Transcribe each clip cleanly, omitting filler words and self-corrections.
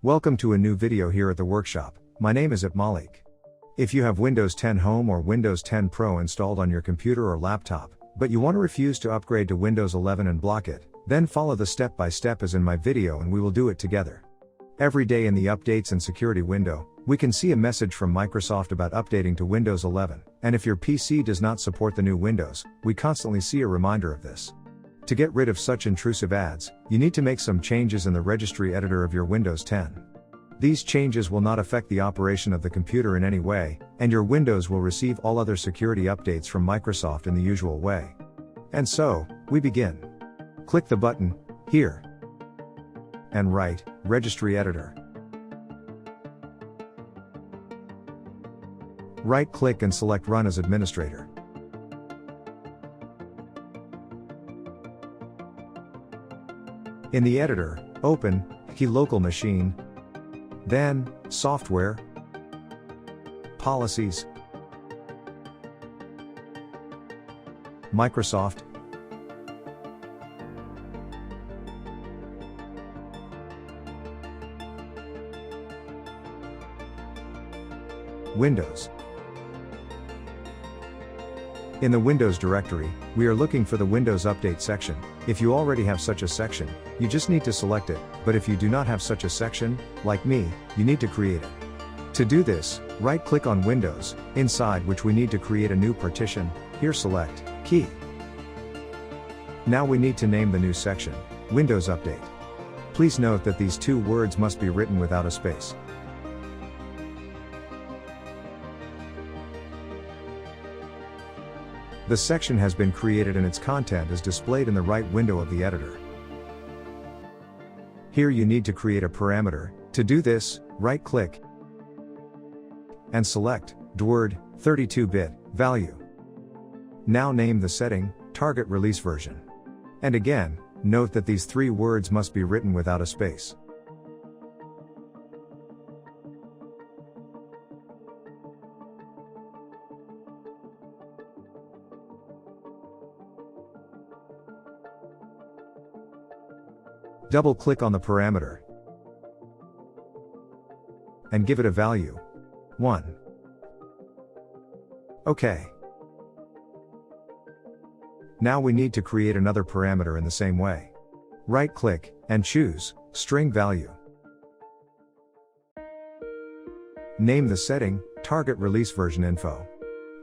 Welcome to a new video here at the workshop. My name is Malik. If you have Windows 10 Home or Windows 10 Pro installed on your computer or laptop, but you want to refuse to upgrade to Windows 11 and block it, then follow the step-by-step as in my video and we will do it together. Every day in the Updates and Security window, we can see a message from Microsoft about updating to Windows 11, and if your PC does not support the new Windows, we constantly see a reminder of this. To get rid of such intrusive ads, you need to make some changes in the registry editor of your Windows 10. These changes will not affect the operation of the computer in any way, and your Windows will receive all other security updates from Microsoft in the usual way. And so, we begin. Click the button, here, and write, Registry Editor. Right-click and select Run as Administrator. In the editor, open Key Local Machine, then Software, Policies, Microsoft, Windows. In the Windows directory, we are looking for the Windows Update section. If you already have such a section, you just need to select it, but if you do not have such a section, like me, you need to create it. To do this, right-click on Windows, inside which we need to create a new partition, here select, Key. Now we need to name the new section, Windows Update. Please note that these two words must be written without a space. The section has been created and its content is displayed in the right window of the editor. Here you need to create a parameter. To do this, right-click and select DWORD 32-bit value. Now name the setting Target Release Version. And again, note that these three words must be written without a space. Double-click on the parameter and give it a value 1. OK. Now we need to create another parameter in the same way. Right-click and choose String Value. Name the setting Target Release Version Info.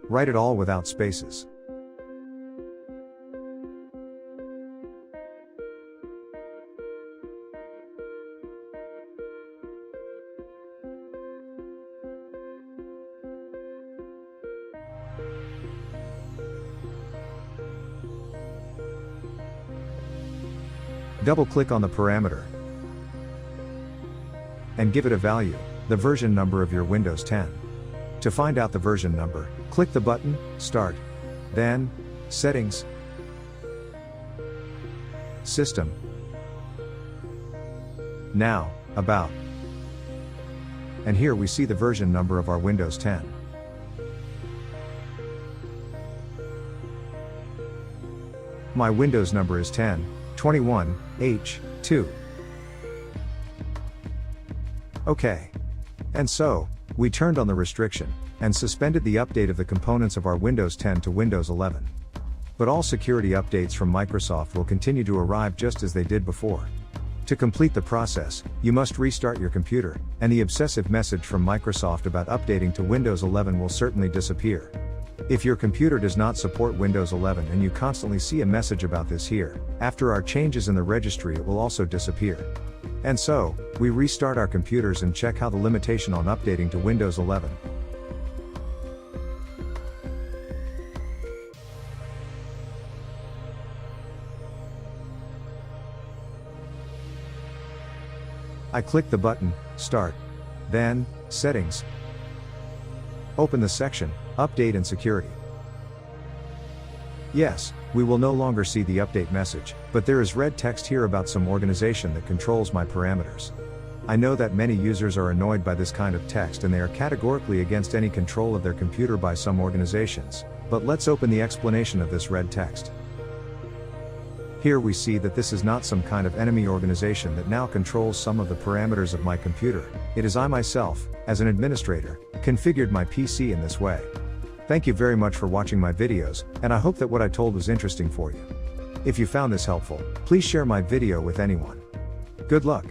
Write it all without spaces. Double-click on the parameter and give it a value, the version number of your Windows 10. To find out the version number, click the button, Start, then, Settings, System, now, About. And here we see the version number of our Windows 10. My Windows number is 1021H2. OK. And so, we turned on the restriction, and suspended the update of the components of our Windows 10 to Windows 11. But all security updates from Microsoft will continue to arrive just as they did before. To complete the process, you must restart your computer, and the obsessive message from Microsoft about updating to Windows 11 will certainly disappear. If your computer does not support Windows 11 and you constantly see a message about this here, after our changes in the registry it will also disappear. And so, we restart our computers and check how the limitation on updating to Windows 11. I click the button, Start, then, Settings. Open the section, Update and Security. Yes, we will no longer see the update message, but there is red text here about some organization that controls my parameters. I know that many users are annoyed by this kind of text and they are categorically against any control of their computer by some organizations, but let's open the explanation of this red text. Here we see that this is not some kind of enemy organization that now controls some of the parameters of my computer. It is I myself, as an administrator, configured my PC in this way. Thank you very much for watching my videos, and I hope that what I told was interesting for you. If you found this helpful, please share my video with anyone. Good luck.